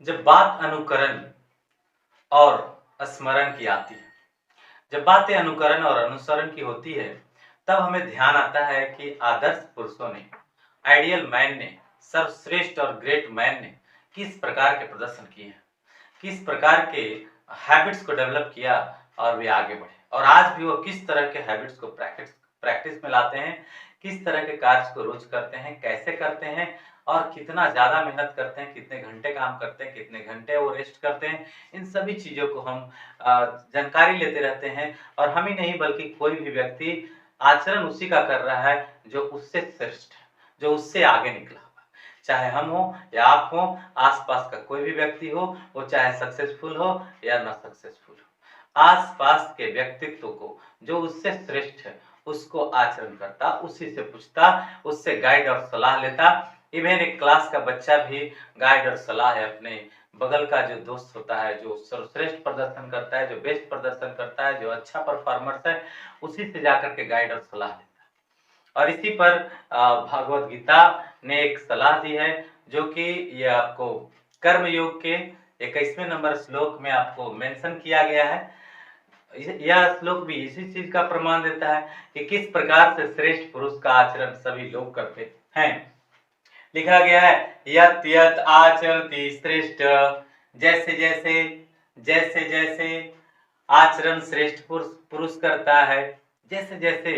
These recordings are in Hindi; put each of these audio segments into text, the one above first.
जब बात अनुकरण और स्मरण की आती है, जब बातें अनुकरण और अनुसरण की होती है, तब हमें ध्यान आता है कि आदर्श पुरुषों ने, आइडियल मैन ने, सर्वश्रेष्ठ और ग्रेट मैन ने किस प्रकार के प्रदर्शन किए हैं, किस प्रकार के हैबिट्स को डेवलप किया और वे आगे बढ़े, और आज भी वो किस तरह के हैबिट्स को प्रैक्टिस में लाते हैं, किस तरह के कार्य को रोज करते हैं, कैसे करते हैं और कितना ज्यादा मेहनत करते हैं, कितने घंटे काम करते हैं, कितने घंटे वो रेस्ट करते हैं। इन सभी चीजों को हम जानकारी लेते रहते हैं, और हम ही नहीं बल्कि कोई भी व्यक्ति आचरण उसी का कर रहा है जो उससे श्रेष्ठ है, जो उससे आगे निकला हुआ है। चाहे हम हो या आप हो, आसपास का कोई भी व्यक्ति हो, वो चाहे सक्सेसफुल हो या ना सक्सेसफुल हो, आसपास के व्यक्तित्व को जो उससे श्रेष्ठ है उसको आचरण करता, उसी से पूछता, उससे गाइड और सलाह लेता। इवन एक क्लास का बच्चा भी गाइड और सलाह है अपने बगल का जो दोस्त होता है, जो सर्वश्रेष्ठ प्रदर्शन करता है, जो बेस्ट प्रदर्शन करता है, जो अच्छा परफॉर्मर है, उसी से जाकर के गाइड और सलाह लेता है। और इसी पर भगवत गीता ने एक सलाह दी है, जो कि ये आपको कर्म योग के 21वें नंबर श्लोक में आपको मेंशन किया गया है। यह श्लोक भी इसी चीज का प्रमाण देता है कि किस प्रकार से श्रेष्ठ पुरुष का आचरण सभी लोग करते हैं। लिखा गया है, यत यत आचरति श्रेष्ठ, जैसे जैसे जैसे जैसे आचरण श्रेष्ठ पुरुष करता है, जैसे जैसे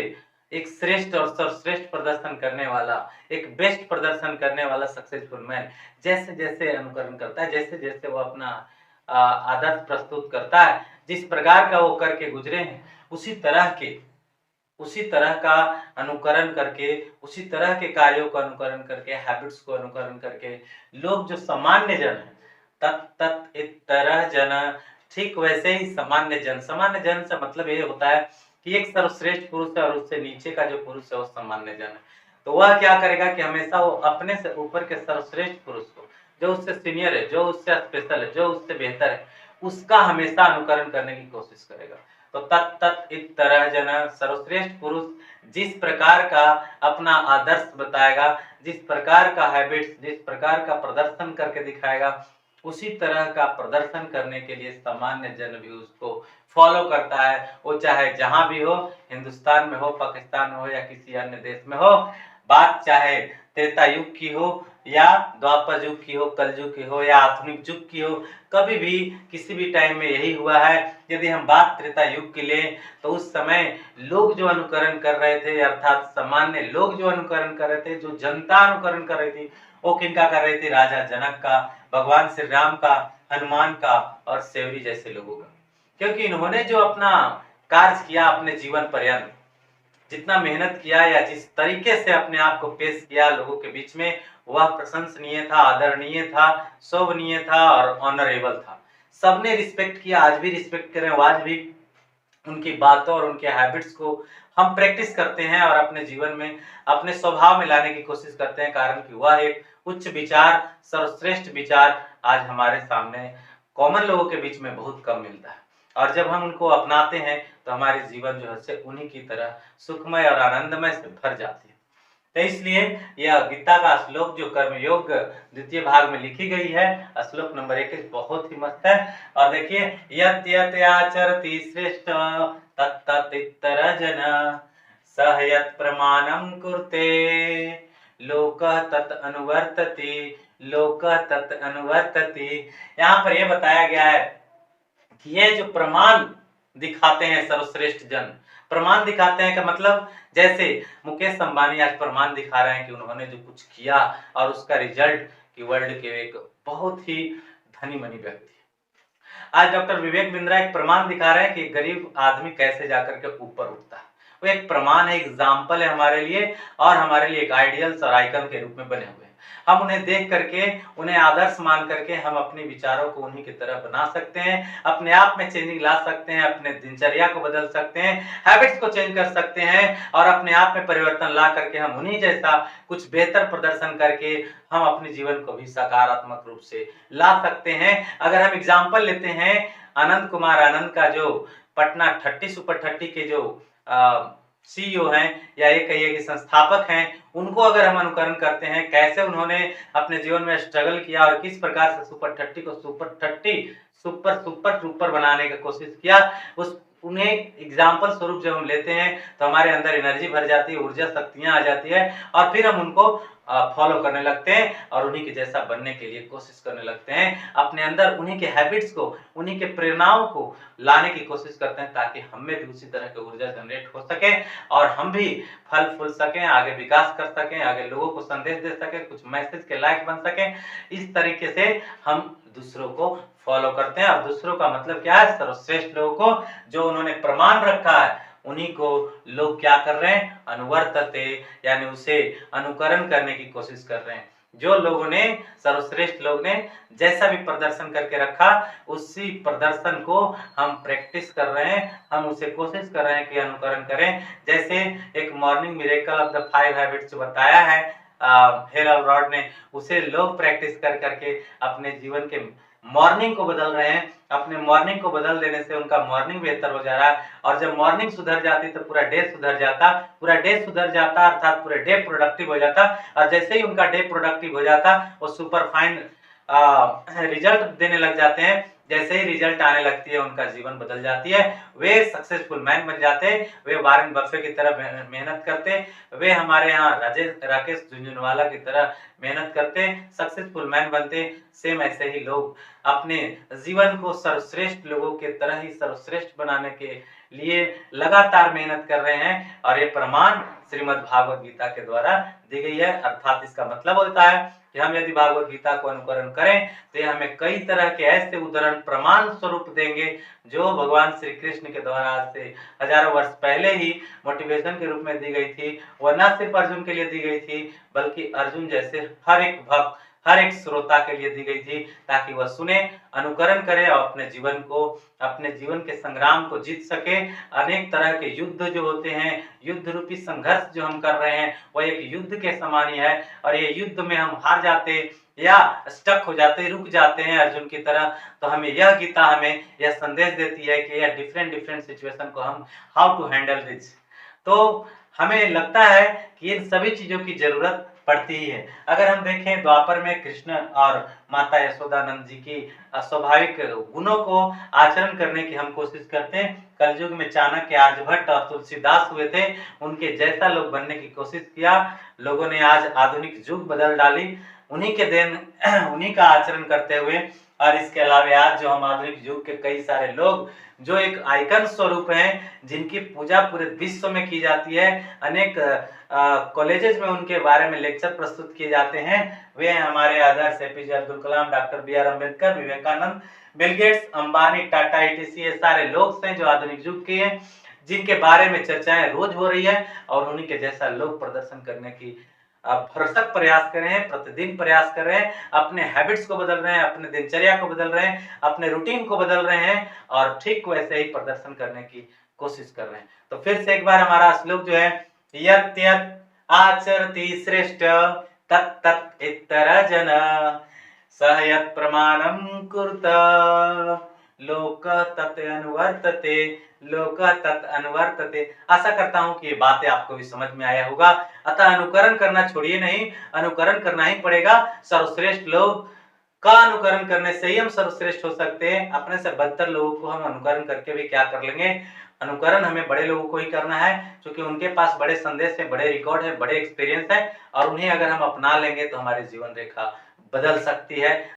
एक श्रेष्ठ और सर्वश्रेष्ठ प्रदर्शन करने वाला, एक बेस्ट प्रदर्शन करने वाला सक्सेसफुल मैन जैसे जैसे अनुकरण करता है, जैसे जैसे वो अपना आदर्श प्रस्तुत करता है, जिस प्रकार का वो करके गुजरे हैं, उसी तरह का अनुकरण करके, उसी तरह के कार्यों को अनुकरण करके, हैबिट्स को अनुकरण करके लोग जो सामान्य जन है, तत् इतरह जन, ठीक वैसे ही सामान्य जन से मतलब ये होता है कि एक सर्वश्रेष्ठ पुरुष है और उससे नीचे का जो पुरुष है वो सामान्य जन है। तो वह क्या करेगा कि हमेशा वो अपने से ऊपर के सर्वश्रेष्ठ पुरुष को, जो उससे सीनियर है, जो उससे स्पेशल है, जो उससे बेहतर है, उसका हमेशा अनुकरण करने की कोशिश करेगा। तो तत् इतरह जन, सर्वश्रेष्ठ पुरुष जिस प्रकार का अपना आदर्श बताएगा, जिस प्रकार का हैबिट्स, जिस प्रकार का प्रदर्शन करके दिखाएगा, उसी तरह का प्रदर्शन करने के लिए सामान्य जन भी उसको फॉलो करता है। वो चाहे जहां भी हो, हिंदुस्तान में हो, पाकिस्तान में हो या किसी अन्य देश में हो, बात चाहे त्रेता युग की हो या द्वापर युग की हो, कल युग की हो या आधुनिक युग की हो, कभी भी किसी भी टाइम में यही हुआ है। यदि हम बात त्रेता युग की लें तो उस समय लोग जो अनुकरण कर रहे थे, अर्थात सामान्य लोग जो अनुकरण कर रहे थे, जो जनता अनुकरण कर रही थी, वो किनका कर रही थी? राजा जनक का, भगवान श्री राम का, हनुमान का और सेवरी जैसे लोगों का। क्योंकि इन्होंने जो अपना कार्य किया अपने जीवन पर्यंत, जितना मेहनत किया या जिस तरीके से अपने आप को पेश किया लोगों के बीच में, वह प्रशंसनीय था, आदरणीय था, शोभनीय था और ऑनरेबल था। सबने रिस्पेक्ट किया, आज भी रिस्पेक्ट करें, आज भी उनकी बातों और उनके हैबिट्स को हम प्रैक्टिस करते हैं और अपने जीवन में, अपने स्वभाव में लाने की कोशिश करते हैं, कारण कि वह एक उच्च विचार, सर्वश्रेष्ठ विचार आज हमारे सामने कॉमन लोगों के बीच में बहुत कम मिलता है। और जब हम उनको अपनाते हैं तो हमारे जीवन जो है उन्हीं की तरह सुखमय और आनंदमय से भर जाती है। तो इसलिए यह गीता का श्लोक जो कर्मयोग द्वितीय भाग में लिखी गई है, श्लोक नंबर 21 बहुत ही मस्त है। और देखिए, यत यत आचरति श्रेष्ठ तत् इतरः जन, सह यत् प्रमाणं कुरुते लोकः तत् अनुवर्तति, लोकः तत् अनुवर्तति। यहाँ पर यह बताया गया है कि ये जो प्रमाण दिखाते हैं सर्वश्रेष्ठ जन, प्रमाण दिखाते हैं का मतलब, जैसे मुकेश अंबानी आज प्रमाण दिखा रहे हैं कि उन्होंने जो कुछ किया और उसका रिजल्ट कि वर्ल्ड के एक बहुत ही धनी मनी व्यक्ति। आज डॉक्टर विवेक बिंद्रा एक प्रमाण दिखा रहे हैं कि गरीब आदमी कैसे जाकर के ऊपर उठता है। वो एक प्रमाण है, एग्जाम्पल है हमारे लिए, और हमारे लिए एक आइडियल्स और आइकन के रूप में बने हुए हैं। हम उन्हें देख करके, उन्हें आदर्श मान करके हम अपने विचारों को उन्हीं की तरह बना सकते हैं, अपने आप में चेंजिंग ला सकते हैं, अपने दिनचर्या को बदल सकते हैं, हैबिट्स को चेंज कर सकते हैं और अपने आप में परिवर्तन ला करके हम उन्हीं जैसा कुछ बेहतर प्रदर्शन करके हम अपने जीवन को भी सकारात्मक रूप से ला सकते हैं। अगर हम एग्जाम्पल लेते हैं आनंद कुमार आनंद का, जो पटना 30 सुपर 30 के जो सीईओ हैं या ये कहिए कि संस्थापक हैं, उनको अगर हम अनुकरण करते हैं, कैसे उन्होंने अपने जीवन में स्ट्रगल किया और किस प्रकार से सुपर 30 को सुपर 30 सुपर सुपर सुपर बनाने का कोशिश किया, उस उन्हें एग्जाम्पल स्वरूप जब हम लेते हैं तो हमारे अंदर एनर्जी भर जाती है, ऊर्जा शक्तियां आ जाती है और फिर हम उनको फॉलो करने लगते हैं और उन्हीं के जैसा बनने के लिए कोशिश करने लगते हैं। अपने अंदर उन्हीं के हैबिट्स को, उन्हीं के प्रेरणाओं को लाने की कोशिश करते हैं ताकि हमें भी उसी तरह की ऊर्जा जनरेट हो सके और हम भी फल फूल सकें, आगे विकास कर सकें, आगे लोगों को संदेश दे सकें, कुछ मैसेज के लायक बन सकें। इस तरीके से हम दूसरों को फॉलो करते हैं और दूसरों का मतलब क्या है, सर्वश्रेष्ठ लोगों को जो उन्होंने प्रमाण रखा है उन्हीं को लोग क्या कर रहे हैं, अनुवर्तते, यानी उसे अनुकरण करने की कोशिश कर रहे हैं। जो लोगों ने, सर्वश्रेष्ठ लोग ने जैसा भी प्रदर्शन करके रखा उसी प्रदर्शन को हम प्रैक्टिस कर रहे हैं, हम उसे कोशिश कर रहे हैं कि अनुकरण करें। जैसे एक morning miracle of the 5 habits बताया है हेल रॉड ने, उसे लोग प्रैक्टिस कर करके अपने जीवन के मॉर्निंग को बदल रहे हैं। अपने मॉर्निंग को बदल देने से उनका मॉर्निंग बेहतर हो जा रहा है और जब मॉर्निंग सुधर जाती तो पूरा डे सुधर जाता, पूरा डे सुधर जाता अर्थात पूरा डे प्रोडक्टिव हो जाता और जैसे ही उनका डे प्रोडक्टिव हो जाता वो सुपर फाइन रिजल्ट देने लग जाते हैं। जैसे ही रिजल्ट आने लगती है उनका जीवन बदल जाती है, वे सक्सेसफुल मैन बन जाते हैं, वे वारेन बफे की तरह मेहनत करते, वे हमारे यहाँ राकेश झुनझुनवाला की तरह मेहनत करते, सक्सेसफुल मैन बनते। सेम ऐसे ही लोग अपने जीवन को सर्वश्रेष्ठ लोगों के तरह ही सर्वश्रेष्ठ बनाने के लिए लगातार मेहनत कर रहे हैं और ये प्रमाण श्रीमद् भागवत गीता के द्वारा दी गई है। अर्थात इसका मतलब होता है कि हम यदि भागवत गीता को अनुकरण करें तो ये हमें कई तरह के ऐसे उदाहरण प्रमाण स्वरूप देंगे जो भगवान श्री कृष्ण के द्वारा आज से हजारों वर्ष पहले ही मोटिवेशन के रूप में दी गई थी। वह न सिर्फ अर्जुन के लिए दी गई थी बल्कि अर्जुन जैसे हर एक भक्त, हर एक श्रोता के लिए दी गई थी ताकि वह सुने, अनुकरण करे और अपने जीवन को, अपने जीवन के संग्राम को जीत सके। अनेक तरह के युद्ध जो होते हैं, युद्ध रूपी संघर्ष जो हम कर रहे हैं वह एक युद्ध के समान ही है और ये युद्ध में हम हार जाते या स्टक हो जाते, रुक जाते हैं अर्जुन की तरह, तो हमें यह गीता हमें यह संदेश देती है कि यह डिफरेंट सिचुएशन को हम हाउ टू हैंडल दिस। तो हमें लगता है कि इन सभी चीजों की जरूरत पड़ती ही है। अगर हम देखें द्वापर में कृष्ण और माता यशोदानंद जी की स्वाभाविक गुणों को आचरण करने की हम कोशिश करते हैं। कलयुग में चाणक्य, आर्यभट्ट और तुलसीदास हुए थे, उनके जैसा लोग बनने की कोशिश किया। लोगों ने आज आधुनिक युग बदल डाली, उन्हीं के देन उन्हीं का आचरण करते हुए। और इसके अलावा आज जो हम आधुनिक युग के कई सारे लोग जो एक आइकन स्वरूप हैं, जिनकी पूजा पूरे विश्व में की जाती है, अनेक कॉलेजेस में उनके बारे में लेक्चर प्रस्तुत किए जाते हैं, वे हमारे आदर्श APJ Abdul Kalam, doctor B R. Ambedkar, Vivekananda, Bill Gates, Ambani, Tata, ETC, ये सारे लोग हैं जो आधुनिक युग के हैं, जिनके बारे में चर्चाएं रोज हो रही है और उन्हीं के जैसा लोग प्रदर्शन करने की भरसक प्रयास कर रहे हैं, प्रतिदिन प्रयास कर रहे हैं, अपने हैबिट्स को बदल रहे हैं, अपने दिनचर्या को बदल रहे हैं, अपने रूटीन को बदल रहे हैं और ठीक वैसे ही प्रदर्शन करने की कोशिश कर रहे हैं। तो फिर से एक बार हमारा श्लोक जो है, यत् यत् आचरति श्रेष्ठ तत् तत् इतर जन सह यत् प्रमाणं कुरुत लोक तत् अनुवर्तते, लोक तत् अनुवर्तते। आशा करता हूं कि ये बातें आपको भी समझ में आया होगा। अतः अनुकरण करना छोड़िए नहीं, अनुकरण करना ही पड़ेगा। सर्वश्रेष्ठ लोग का अनुकरण करने से ही हम सर्वश्रेष्ठ हो सकते हैं। अपने से बदतर लोगों को हम अनुकरण करके भी क्या कर लेंगे। अनुकरण हमें बड़े लोगों को ही करना है क्योंकि उनके पास बड़े संदेश है, बड़े रिकॉर्ड है, बड़े एक्सपीरियंस है और उन्हें अगर हम अपना लेंगे तो हमारी जीवन रेखा बदल सकती है।